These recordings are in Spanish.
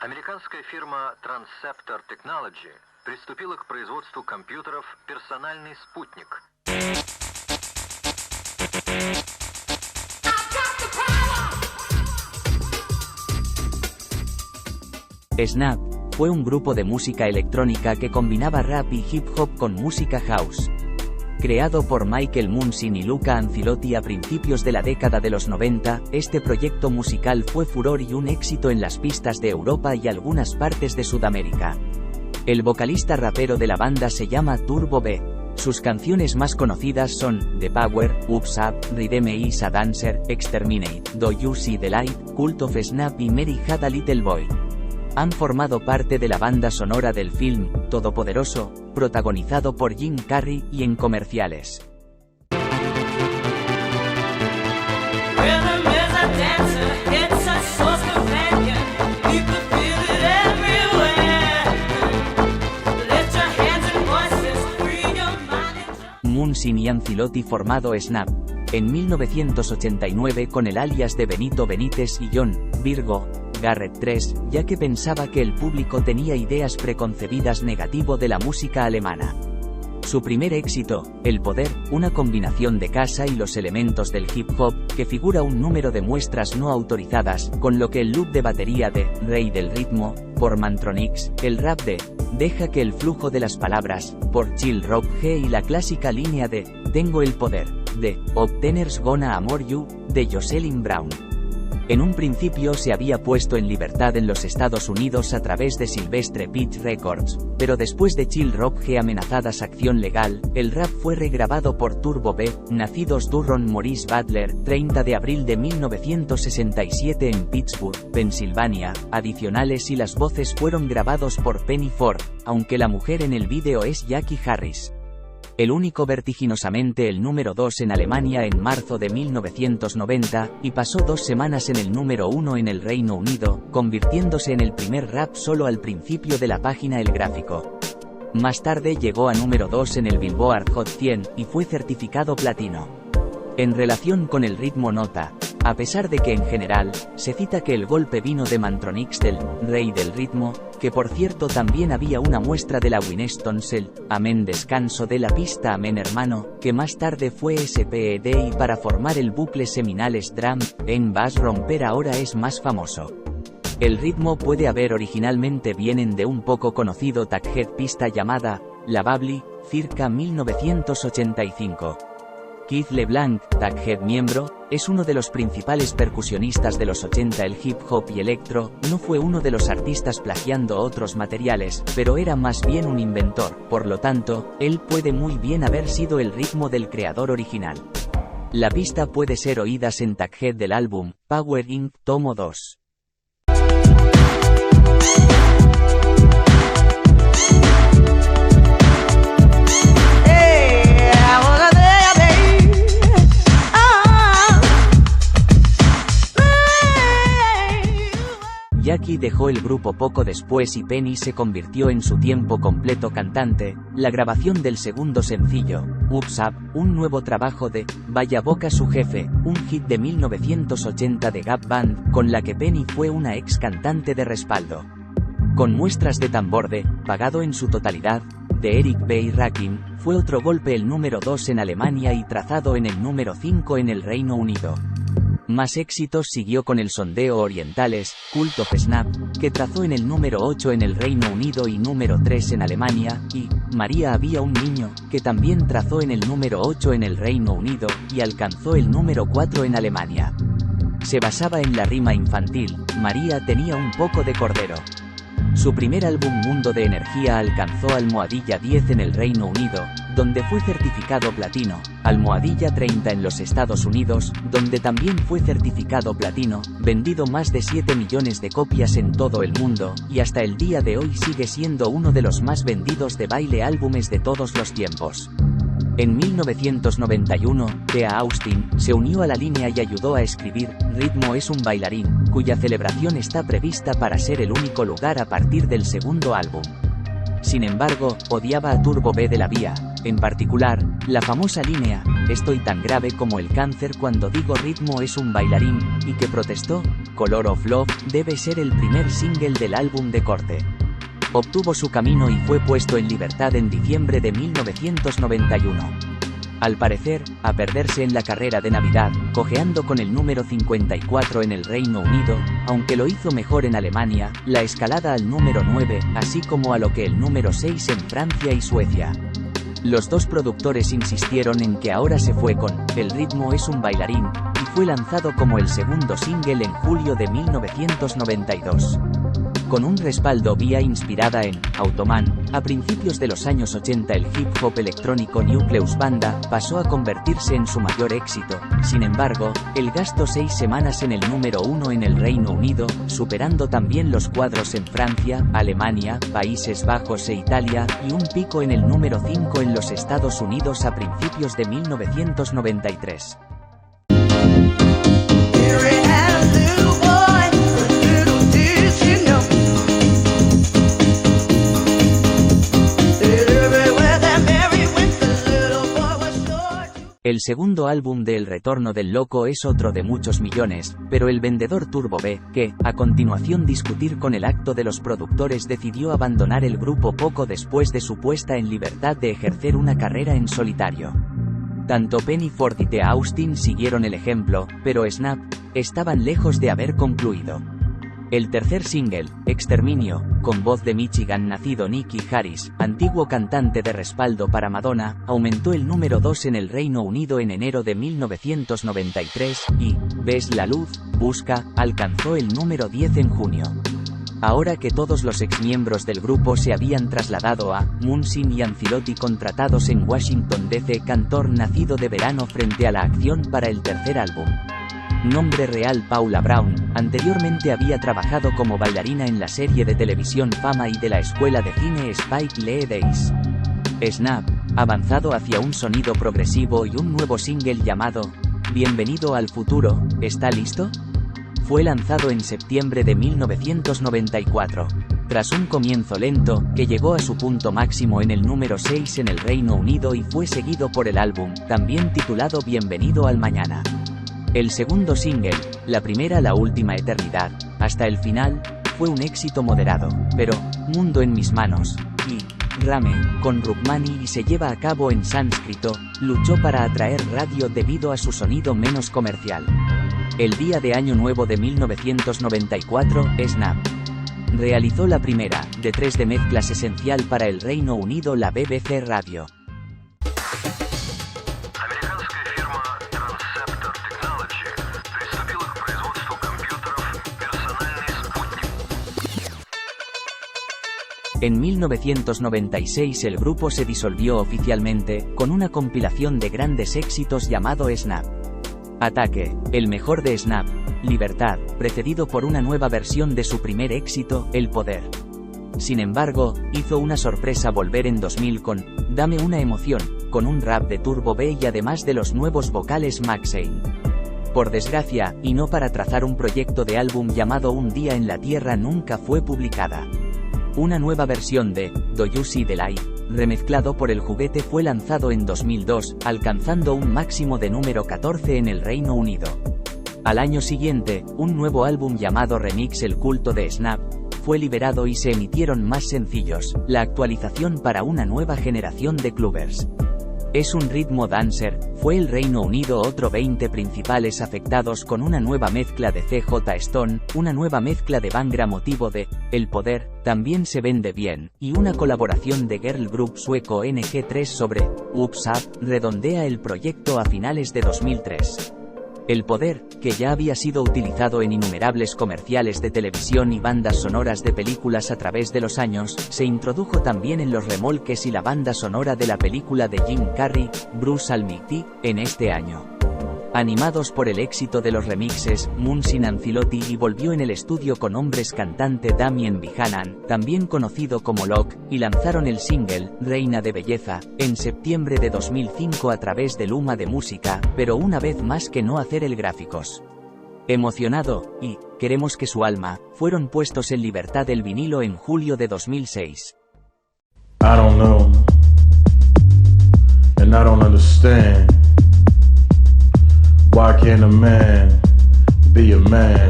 Американская фирма Transceptor Technology приступила к производству компьютеров «Персональный спутник». Snap fue un grupo de música electrónica que combinaba rap y hip hop con música house. Creado por Michael Munsin y Luca Ancilotti a principios de la década de los 90, este proyecto musical fue furor y un éxito en las pistas de Europa y algunas partes de Sudamérica. El vocalista rapero de la banda se llama Turbo B. Sus canciones más conocidas son The Power, Ups Up, Rhythm Is a Dancer, Exterminate, Do You See the Light, Cult of Snap y Mary Had a Little Boy. Han formado parte de la banda sonora del film Todopoderoso, protagonizado por Jim Carrey, y en comerciales. Munsin y Ancilotti formado Snap en 1989 con el alias de Benito Benítez y John Virgo Garrett III, ya que pensaba que el público tenía ideas preconcebidas negativo de la música alemana. Su primer éxito, El Poder, una combinación de casa y los elementos del hip hop, que figura un número de muestras no autorizadas, con lo que el loop de batería de Rey del Ritmo, por Mantronix, el rap de Deja que el flujo de las palabras, por Chill Rock G y la clásica línea de Tengo el Poder, de Obtainers Gonna Amor You, de Jocelyn Brown. En un principio se había puesto en libertad en los Estados Unidos a través de Silvestre Beach Records, pero después de Chill Rock G amenazadas acción legal, el rap fue regrabado por Turbo B, nacidos Durron Maurice Butler, 30 de abril de 1967 en Pittsburgh, Pensilvania, adicionales y las voces fueron grabados por Penny Ford, aunque la mujer en el vídeo es Jackie Harris. El único vertiginosamente el número 2 en Alemania en marzo de 1990, y pasó 2 semanas en el número 1 en el Reino Unido, convirtiéndose en el primer rap solo al principio de la página El Gráfico. Más tarde llegó a número 2 en el Billboard Hot 100, y fue certificado platino. En relación con el ritmo nota, a pesar de que en general, se cita que el golpe vino de Mantronix del Rey del Ritmo, que por cierto también había una muestra de la Winston's el Amén descanso de la pista Amén hermano, que más tarde fue SPED y para formar el bucle seminales Drum en Bass romper ahora es más famoso. El ritmo puede haber originalmente vienen de un poco conocido Taghead pista llamada La Bubbly, circa 1985. Keith LeBlanc, Taghead miembro, es uno de los principales percusionistas de los 80. El hip hop y electro, no fue uno de los artistas plagiando otros materiales, pero era más bien un inventor, por lo tanto, él puede muy bien haber sido el ritmo del creador original. La pista puede ser oídas en Taghead del álbum Power Inc. Tomo 2. Jackie dejó el grupo poco después y Penny se convirtió en su tiempo completo cantante. La grabación del segundo sencillo, Ups Up, un nuevo trabajo de Vaya Boca su jefe, un hit de 1980 de Gap Band, con la que Penny fue una ex cantante de respaldo. Con muestras de tambor de Pagado en su totalidad, de Eric B. y Rakim, fue otro golpe el número 2 en Alemania y trazado en el número 5 en el Reino Unido. Más éxitos siguió con el sondeo Orientales, Cult of Snap, que trazó en el número 8 en el Reino Unido y número 3 en Alemania, y María había un niño, que también trazó en el número 8 en el Reino Unido, y alcanzó el número 4 en Alemania. Se basaba en la rima infantil, María tenía un poco de cordero. Su primer álbum Mundo de Energía alcanzó almohadilla 10 en el Reino Unido, donde fue certificado platino, almohadilla 30 en los Estados Unidos, donde también fue certificado platino, vendido más de 7 millones de copias en todo el mundo, y hasta el día de hoy sigue siendo uno de los más vendidos de baile álbumes de todos los tiempos. En 1991, Thea Austin se unió a la línea y ayudó a escribir Ritmo es un bailarín, cuya celebración está prevista para ser el único lugar a partir del segundo álbum. Sin embargo, odiaba a Turbo B de la Vía, en particular, la famosa línea, estoy tan grave como el cáncer cuando digo ritmo es un bailarín, y que protestó, Color of Love debe ser el primer single del álbum de corte. Obtuvo su camino y fue puesto en libertad en diciembre de 1991. Al parecer, a perderse en la carrera de Navidad, cojeando con el número 54 en el Reino Unido, aunque lo hizo mejor en Alemania, la escalada al número 9, así como a lo que el número 6 en Francia y Suecia. Los dos productores insistieron en que ahora se fue con El ritmo es un bailarín, y fue lanzado como el segundo single en julio de 1992. Con un respaldo vía inspirada en Automan, a principios de los años 80 el hip hop electrónico Nucleus Banda pasó a convertirse en su mayor éxito. Sin embargo, el gastó 6 semanas en el número 1 en el Reino Unido, superando también los cuadros en Francia, Alemania, Países Bajos e Italia, y un pico en el número 5 en los Estados Unidos a principios de 1993. El segundo álbum de El Retorno del Loco es otro de muchos millones, pero el vendedor Turbo B, que, a continuación discutir con el acto de los productores decidió abandonar el grupo poco después de su puesta en libertad de ejercer una carrera en solitario. Tanto Penny Ford y The Austin siguieron el ejemplo, pero Snap, estaban lejos de haber concluido. El tercer single, Exterminio, con voz de Michigan nacido Nicky Harris, antiguo cantante de respaldo para Madonna, aumentó el número 2 en el Reino Unido en enero de 1993, y Ves la luz, busca, alcanzó el número 10 en junio. Ahora que todos los exmiembros del grupo se habían trasladado a Munsin y Ancelotti contratados en Washington DC, cantor nacido de verano frente a la acción para el tercer álbum. Nombre real Paula Brown, anteriormente había trabajado como bailarina en la serie de televisión Fama y de la escuela de cine Spike Lee Days. Snap, avanzado hacia un sonido progresivo y un nuevo single llamado Bienvenido al futuro, ¿está listo? Fue lanzado en septiembre de 1994. Tras un comienzo lento, que llegó a su punto máximo en el número 6 en el Reino Unido y fue seguido por el álbum, también titulado Bienvenido al mañana. El segundo single, La primera la última eternidad, hasta el final, fue un éxito moderado, pero Mundo en mis manos, y Rame, con Rukmani y se lleva a cabo en sánscrito, luchó para atraer radio debido a su sonido menos comercial. El día de Año Nuevo de 1994, Snap realizó la primera, de 3 de mezclas esencial para el Reino Unido la BBC Radio. En 1996 el grupo se disolvió oficialmente, con una compilación de grandes éxitos llamado Snap. Ataque, el mejor de Snap, Libertad, precedido por una nueva versión de su primer éxito, El Poder. Sin embargo, hizo una sorpresa volver en 2000 con Dame una emoción, con un rap de Turbo B y además de los nuevos vocales Maxine. Por desgracia, y no para trazar un proyecto de álbum llamado Un día en la Tierra nunca fue publicada. Una nueva versión de Do You See the Light, remezclado por El Juguete, fue lanzado en 2002, alcanzando un máximo de número 14 en el Reino Unido. Al año siguiente, un nuevo álbum llamado Remix El culto de Snap fue liberado y se emitieron más sencillos, la actualización para una nueva generación de clubbers. Es un ritmo dancer, fue el Reino Unido otro 20 principales afectados con una nueva mezcla de CJ Stone, una nueva mezcla de Bangra motivo de El Poder, también se vende bien, y una colaboración de girl group sueco NG3 sobre Ups Up, redondea el proyecto a finales de 2003. El Poder, que ya había sido utilizado en innumerables comerciales de televisión y bandas sonoras de películas a través de los años, se introdujo también en los remolques y la banda sonora de la película de Jim Carrey, Bruce Almighty, en este año. Animados por el éxito de los remixes, Munsin Ancelotti y volvió en el estudio con hombres cantante Damien Buchanan, también conocido como Locke, y lanzaron el single, Reina de Belleza, en septiembre de 2005 a través de Luma de Música, pero una vez más que no hacer el gráficos. Emocionado, y Queremos que su alma, fueron puestos en libertad el vinilo en julio de 2006. I don't know, and I don't understand. Why can't a man be a man?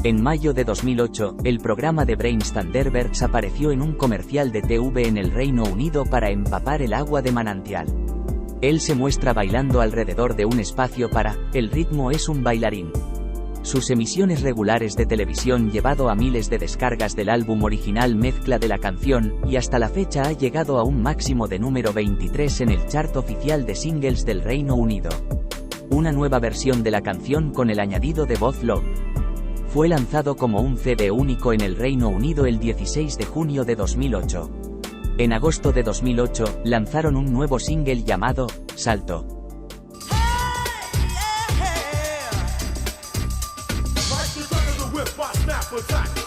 En mayo de 2008, el programa de Brain Standerbergs apareció en un comercial de TV en el Reino Unido para empapar el agua de manantial. Él se muestra bailando alrededor de un espacio para "El ritmo es un bailarín". Sus emisiones regulares de televisión llevado a miles de descargas del álbum original mezcla de la canción, y hasta la fecha ha llegado a un máximo de número 23 en el chart oficial de singles del Reino Unido. Una nueva versión de la canción con el añadido de voz Love fue lanzado como un CD único en el Reino Unido el 16 de junio de 2008. En agosto de 2008, lanzaron un nuevo single llamado Salto. Right to the whip, I snap attack.